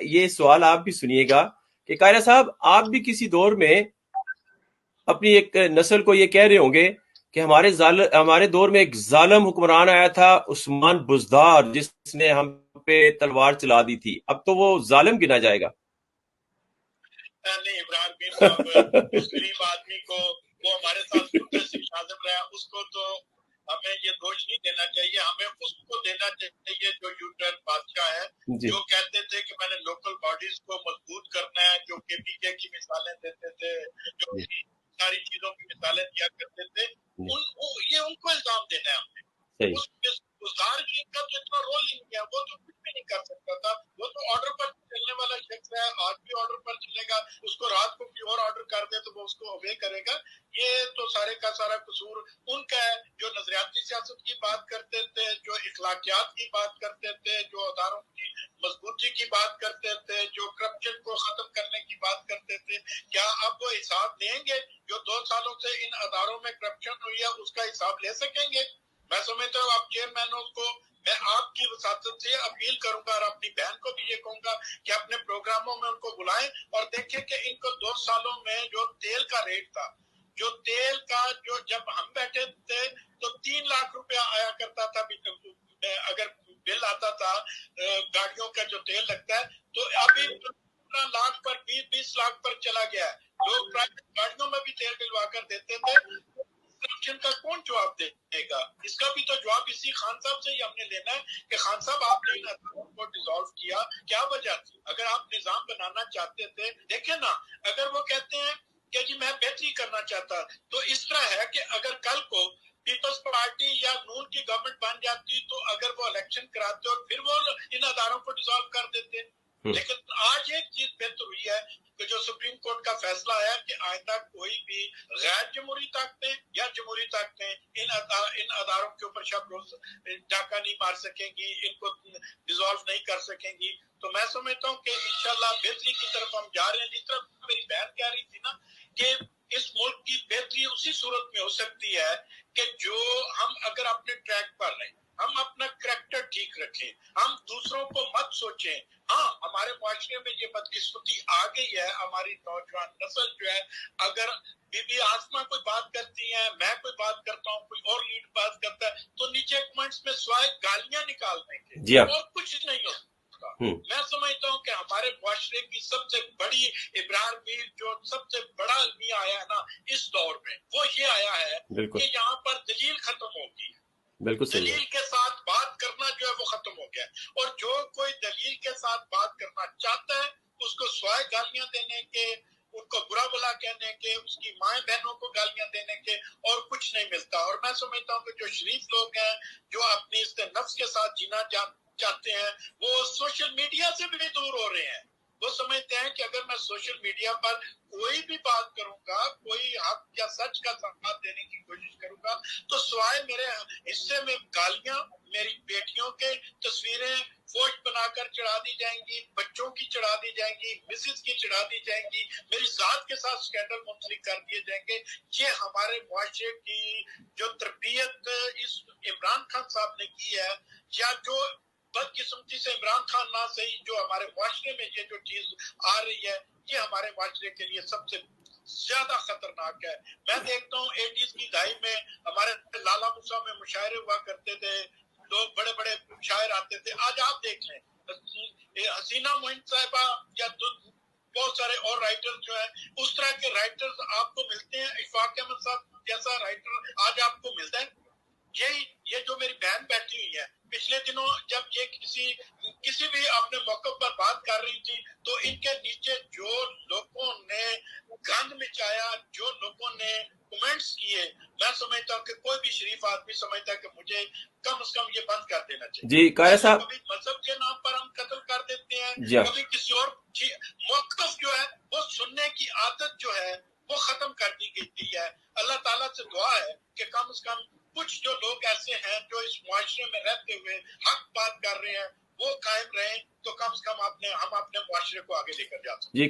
یہ سوال آپ بھی سنیے گا کہ قائرہ صاحب آپ بھی کسی دور میں اپنی ایک نسل کو یہ کہہ رہے ہوں گے کہ ہمارے دور میں ایک ظالم حکمران آیا تھا عثمان بزدار، جس نے ہم پہ تلوار چلا دی تھی، اب تو وہ ظالم گنا جائے گا۔ نہیں، ابراہیم میر صاحب اس غریب آدمی کو، وہ ہمارے ساتھ شازم رہا، اس کو تو ہمیں یہ دوش نہیں دینا چاہیے، ہمیں اس کو دینا چاہیے جو یو ٹرن بادشاہ ہے، جو کہتے تھے کہ میں نے لوکل باڈیز کو مضبوط کرنا ہے، جو کے پی کے کی مثالیں دیتے تھے، جو ساری چیزوں کی مثالیں دیا کرتے تھے، یہ ان کو الزام دینا ہے ہمیں۔ اس دارشین کا تو اتنا رول ہی نہیں ہے، وہ تو کچھ بھی نہیں کر سکتا تھا، وہ تو آرڈر پر چلنے والا شخص ہے، آج بھی آرڈر پر چلے گا، اس کو رات کو کوئی اور آرڈر کر دے تو وہ اس کو اوبے کرے گا۔ یہ تو سارے کا سارا قصور ان کا ہے، جو نظریاتی سیاست کی بات کرتے تھے، جو اخلاقیات کی بات کرتے تھے، جو اداروں کی مضبوطی کی بات کرتے تھے، جو کرپشن کو ختم کرنے کی بات کرتے تھے۔ کیا اب وہ حساب دیں گے؟ جو 2 سالوں سے ان اداروں میں کرپشن ہوئی ہے، اس کا حساب لے سکیں گے؟ میں سمجھتا ہوں آپ چیئرمینوں کو میں آپ کی وساطت سے اپیل کروں گا، اور اپنی بہن کو بھی یہ کہوں گا کہ اپنے پروگراموں میں ان کو بلائیں اور دیکھیں کہ ان کو 2 سالوں میں جو تیل کا ریٹ تھا، جو تیل کا جو جب ہم بیٹھے تھے تو 3 لاکھ روپیہ آیا کرتا تھا، اگر بل آتا تھا گاڑیوں کا جو تیل لگتا ہے، تو ابھی 15 لاکھ پر 20 لاکھ پر چلا گیا ہے۔ لوگ پرائیویٹ گاڑیوں میں بھی تیل ڈلوا کر دیتے تھے۔ کرپشن کا کون جواب دے گا؟ اس کا بھی تو جواب اسی خان صاحب سے ہی ہم نے لینا ہے کہ خان صاحب آپ نے ان اداروں کو ڈیزالو کیا، کیا وجہ تھی؟ اگر آپ نظام بنانا چاہتے تھے، دیکھیں نا، اگر وہ کہتے ہیں کہ جی میں بہتری کرنا چاہتا، تو اس طرح ہے کہ اگر کل کو پیپلز پارٹی یا نون کی گورنمنٹ بن جاتی تو اگر وہ الیکشن کراتے اور پھر وہ ان اداروں کو ڈیزالو کر دیتے۔ لیکن آج ایک چیز بہتر ہوئی ہے کہ جو سپریم کورٹ کا فیصلہ آیا کہ آئندہ کوئی بھی غیر جمہوری طاقتیں یا جمہوری طاقتیں ان اداروں کے اوپر شب روز ڈاکہ نہیں مار سکیں گی، ان کو ڈیزالو نہیں کر سکیں گی۔ تو میں سمجھتا ہوں کہ انشاءاللہ بہتری کی طرف ہم جا رہے ہیں۔ جس طرح میری بہن کہہ رہی تھی نا کہ اس ملک کی بہتری اسی صورت میں ہو سکتی ہے کہ جو ہم اگر اپنے ٹریک پر رہیں، ہم اپنا کریکٹر ٹھیک رکھیں، ہم دوسروں کو مت سوچیں۔ ہاں، ہمارے معاشرے میں یہ بدقسمتی آ گئی ہے، ہماری نوجوان نسل جو ہے، اگر بی بی آسما کوئی بات کرتی ہیں، میں کوئی بات کرتا ہوں، کوئی اور لیڈ بات کرتا ہے، تو نیچے کمنٹس میں سوائے گالیاں نکالنے کے اور کچھ نہیں ہوتا۔ میں سمجھتا ہوں کہ ہمارے معاشرے کی سب سے بڑی ابرار میر، جو سب سے بڑا المیہ آیا ہے نا اس دور میں، وہ یہ آیا ہے کہ یہاں پر دلیل ختم ہوگی، دلیل کے ساتھ بات کرنا جو ہے وہ ختم ہو گیا، اور جو کوئی دلیل کے ساتھ بات کرنا چاہتا ہے اس کو سوائے گالیاں دینے کے، ان کو برا بلا کہنے کے، اس کی مائیں بہنوں کو گالیاں دینے کے اور کچھ نہیں ملتا۔ اور میں سمجھتا ہوں کہ جو شریف لوگ ہیں، جو اپنی اس نفس کے ساتھ جینا چاہتے ہیں، وہ سوشل میڈیا سے بھی دور ہو رہے ہیں۔ وہ سمجھتے ہیں کہ اگر میں سوشل میڈیا پر کوئی بھی بات کروں گا، کوئی حق یا سچ کا ساتھ دینے کی کوشش کروں گا، تو سوائے میرے حصے میں گالیاں، میری بیٹیوں کے تصویریں فوج بنا کر چڑھا دی جائیں گی، بچوں کی چڑھا دی جائیں گی، مسز کی چڑھا دی جائیں گی، میری ذات کے ساتھ اسکینڈل منسلک کر دیے جائیں گے۔ یہ ہمارے معاشرے کی جو تربیت اس عمران خان صاحب نے کی ہے، یا جو بدقسمتی سے عمران خان نہ صحیح، جو ہمارے معاشرے میں یہ جو چیز آ رہی ہے، یہ ہمارے معاشرے کے لیے سب سے زیادہ خطرناک ہے۔ میں دیکھتا ہوں 80s کی دہائی میں ہمارے لالا موسیٰ میں مشاعرے ہوا کرتے تھے، لوگ بڑے بڑے شاعر آتے تھے۔ آج آپ دیکھ لیں، حسینہ معین صاحبہ یا بہت سارے اور رائٹر جو ہیں، اس طرح کے رائٹرز آپ کو ملتے ہیں؟ اشفاق احمد صاحب جیسا رائٹر آج آپ کو ملتا ہے؟ یہ جو میری بہن بیٹھی ہوئی ہے، پچھلے دنوں جب یہ کسی بھی اپنے موقع پر بات کر رہی تھی، تو ان کے نیچے جو لوگوں نے گند مچایا، جو لوگوں نے کمنٹس کیے، میں سمجھتا ہوں کہ کوئی بھی شریف آدمی سمجھتا ہے کہ مجھے کم از کم یہ بند کر دینا چاہیے۔ جی قائرہ صاحب، کبھی مذہب کے نام پر ہم قتل کر دیتے ہیں، کبھی کسی اور موقف جو ہے وہ سننے کی عادت جو ہے وہ ختم کر دی گئی ہے۔ اللہ تعالیٰ سے دعا ہے کہ کم از کم کچھ جو لوگ ایسے ہیں جو اس معاشرے میں رہتے ہوئے حق بات کر رہے ہیں، وہ قائم رہیں، تو کم از کم ہم اپنے معاشرے کو آگے لے کر جا سکتے ہیں۔